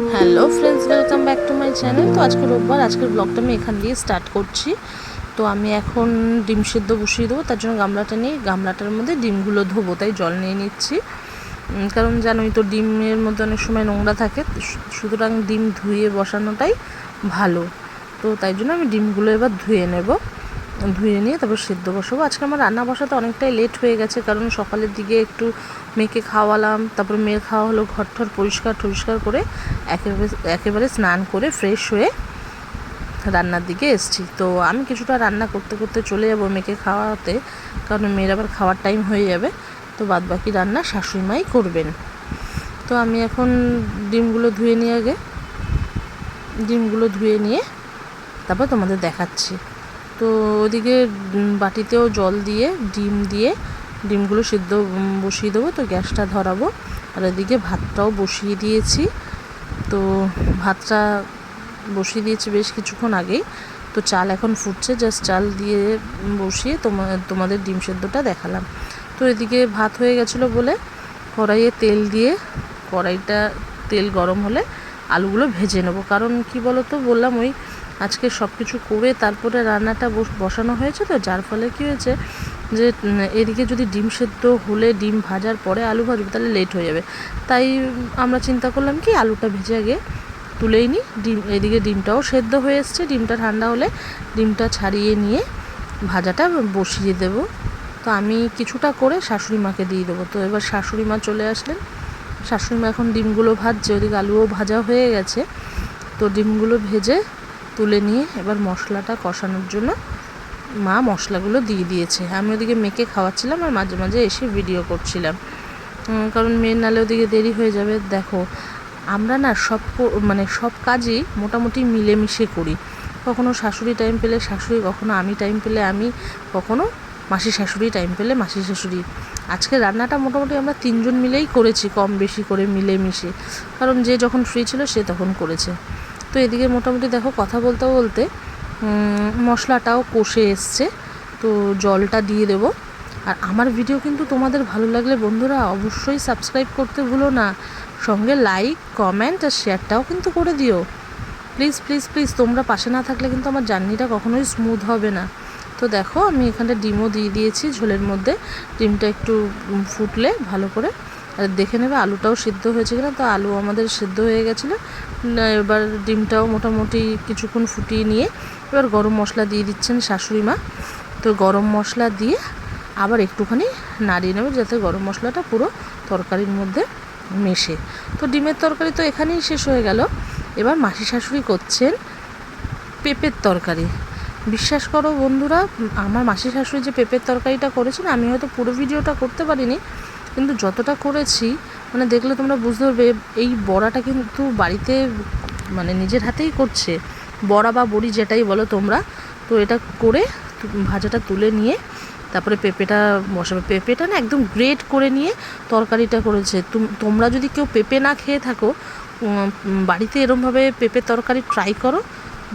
Hello friends, welcome back to my channel. তো আজকে রোববার, আজকের ব্লগটা আমি এখান দিয়ে স্টার্ট করছি। তো আমি এখন ডিম সেদ্ধ বসিয়ে দেবো, তার জন্য গামলাটা নিয়ে গামলাটার মধ্যে ডিমগুলো ধোবো, তাই জল নিয়ে নিচ্ছি। কারণ জানোই তো ডিমের মধ্যে অনেক সময় নোংরা থাকে, সুতরাং ডিম ধুয়ে বসানোটাই ভালো। তো তাই জন্য আমি ডিমগুলো এবার ধুয়ে নেব, ধুয়ে নিয়ে তারপর সেদ্ধ বসাবো। আজকে আমার রান্না বসাতে অনেকটাই লেট হয়ে গেছে, কারণ সকালের দিকে একটু মেয়েকে খাওয়ালাম, তারপর মেয়ের খাওয়া হলো, ঘর ঠর পরিষ্কার করে একেবারে স্নান করে ফ্রেশ হয়ে রান্নার দিকে এসছি। তো আমি কিছুটা রান্না করতে করতে চলে যাবো মেয়েকে খাওয়াতে, কারণ মেয়ের আবার খাওয়ার টাইম হয়ে যাবে। তো বাদ বাকি রান্না শাশুড়ি মাই করবেন। তো আমি এখন ডিমগুলো ধুয়ে নিয়ে তারপর তোমাদের দেখাচ্ছি। তো ওদিকে বাটিতেও জল দিয়ে ডিমগুলো সিদ্ধ বসিয়ে দেবো। তো গ্যাসটা ধরাবো, আর এদিকে ভাতটাও বসিয়ে দিয়েছি। তো ভাতটা বসিয়ে দিয়েছি বেশ কিছুক্ষণ আগেই। তো চাল এখন ফুটছে, জাস্ট চাল দিয়ে বসিয়ে তোমাদের ডিম সেদ্ধটা দেখালাম। তো এদিকে ভাত হয়ে গেছিলো বলে কড়াইয়ে তেল গরম হলে আলুগুলো ভেজে নেবো। কারণ কি বলো তো, বললাম ওই আজকে সব কিছু করে তারপরে রান্নাটা বসানো হয়েছে, তো যার ফলে কী হয়েছে যে এদিকে যদি ডিম সেদ্ধ হলে ডিম ভাজার পরে আলু ভাজবো তাহলে লেট হয়ে যাবে। তাই আমরা চিন্তা করলাম কি আলুটা ভেজে আগে তুলেই নিই। এদিকে ডিমটাও সেদ্ধ হয়ে এসছে, ডিমটা ঠান্ডা হলে ডিমটা ছাড়িয়ে নিয়ে ভাজাটা বসিয়ে দেব। তো আমি কিছুটা করে শাশুড়ি মাকে দিয়ে দেবো। তো এবার শাশুড়ি মা চলে আসলেন, শাশুড়ি মা এখন ডিমগুলো ভাজছে, ওদিকে আলুও ভাজা হয়ে গেছে। তো ডিমগুলো ভেজে তুলে নিয়ে এবার মশলাটা কষানোর জন্য মা মশলাগুলো দিয়ে দিয়েছে। আমি ওদিকে মেয়েকে খাওয়াচ্ছিলাম আর মাঝে মাঝে এসে ভিডিও করছিলাম, কারণ মেয়ের নালে ওদিকে দেরি হয়ে যাবে। দেখো আমরা না সব কাজই মোটামুটি মিলেমিশে করি। কখনো শাশুড়ি টাইম পেলে শাশুড়ি, কখনো আমি টাইম পেলে আমি, কখনো মাসি শাশুড়ি টাইম পেলে মাসি শাশুড়ি। আজকে রান্নাটা মোটামুটি আমরা তিনজন মিলেই করেছি, কম বেশি করে মিলেমিশে, কারণ যে যখন ফ্রি ছিল সে তখন করেছে। তো এদিকে মোটামুটি দেখো কথা বলতে বলতে মশলাটাও কষে এসছে। তো জলটা দিয়ে দেব। আর আমার ভিডিও কিন্তু তোমাদের ভালো লাগলে বন্ধুরা অবশ্যই সাবস্ক্রাইব করতে ভুলো না, সঙ্গে লাইক কমেন্ট আর শেয়ারটাও কিন্তু করে দিও। প্লিজ প্লিজ প্লিজ, তোমরা পাশে না থাকলে কিন্তু আমার জার্নিটা কখনোই স্মুথ হবে না। তো দেখো আমি এখানটা ডিমও দিয়ে দিয়েছি ঝোলের মধ্যে। ডিমটা একটু ফুটলে ভালো করে আর দেখে নেবে আলুটাও সিদ্ধ হয়েছে কিনা। তো আলু আমাদের সিদ্ধ হয়ে গেছিলো। এবার ডিমটাও মোটামুটি কিছুক্ষণ ফুটিয়ে নিয়ে এবার গরম মশলা দিয়ে দিচ্ছেন শাশুড়ি মা। তো গরম মশলা দিয়ে আবার একটুখানি নাড়িয়ে নেবে, যাতে গরম মশলাটা পুরো তরকারির মধ্যে মেশে। তো ডিমের তরকারি তো এখানেই শেষ হয়ে গেল। এবার মাসি শাশুড়ি করছেন পেঁপের তরকারি। বিশ্বাস করো বন্ধুরা, আমার মাসি শাশুড়ি যে পেঁপের তরকারিটা করেছেন, আমি হয়তো পুরো ভিডিওটা করতে পারিনি, কিন্তু যতটা করেছি মানে দেখলে তোমরা বুঝতে পারবে। এই বড়াটা কিন্তু বাড়িতে নিজের হাতেই করছে, বড়া বা বড়ি যেটাই বলো তোমরা। তো এটা করে ভাজাটা তুলে নিয়ে তারপরে পেঁপেটা বসাবে। পেঁপেটা না একদম গ্রেট করে নিয়ে তরকারিটা করেছে। তোমরা যদি কেউ পেঁপে না খেয়ে থাকো, বাড়িতে এরমভাবে পেঁপের তরকারি ট্রাই করো,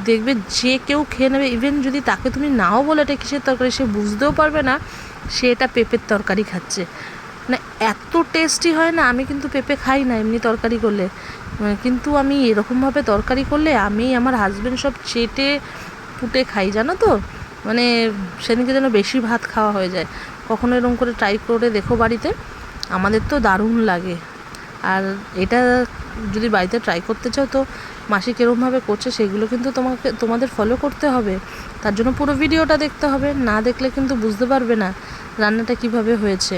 দেখবে যে কেউ খেয়ে নেবে। ইভেন যদি তাকে তুমি নাও বলে এটা কিসের তরকারি, সে বুঝতেও পারবে না সে এটা পেঁপের তরকারি খাচ্ছে। মানে এত টেস্টি হয় না। আমি কিন্তু পেঁপে খাই না এমনি তরকারি করলে, কিন্তু আমি এরকমভাবে তরকারি করলে আমি আমার হাজব্যান্ড সব চেটে পুটে খাই, জানো তো। সেদিনকে যেন বেশি ভাত খাওয়া হয়ে যায়। কখনো এরকম করে ট্রাই করে দেখো বাড়িতে, আমাদের তো দারুণ লাগে। আর এটা যদি বাড়িতে ট্রাই করতে চাও, তো মাসি কীরকমভাবে করছে সেগুলো কিন্তু তোমাদের ফলো করতে হবে। তার জন্য পুরো ভিডিওটা দেখতে হবে, না দেখলে কিন্তু বুঝতে পারবে না রান্নাটা কিভাবে হয়েছে।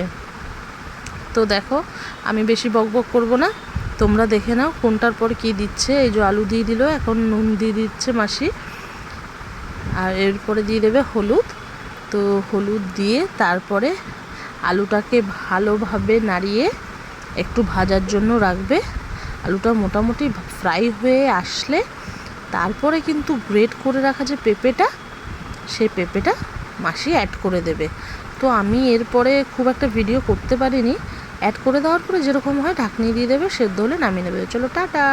তো দেখো আমি বেশি বকবক করব না, তোমরা দেখে নাও কোনটার পর কি দিচ্ছে। এই যে আলু দিয়ে দিল, এখন নুন দিয়ে দিচ্ছে মাসি, আর এরপরে দিয়ে দেবে হলুদ। তো হলুদ দিয়ে তারপরে আলুটাকে ভালোভাবে নাড়িয়ে একটু ভাজার জন্য রাখবে। আলুটা মোটামুটি ফ্রাই হয়ে আসলে তারপরে কিন্তু গ্রেট করে রাখা যে পেঁপেটা, সেই পেঁপেটা মাসি অ্যাড করে দেবে। তো আমি এরপরে খুব একটা ভিডিও করতে পারিনি। অ্যাড করে দেওয়ার পরে যেরকম হয় ঢাকনি দিয়ে দেবে, সেদ্ধ হলে নামিয়ে নেবে। চলো টাটা।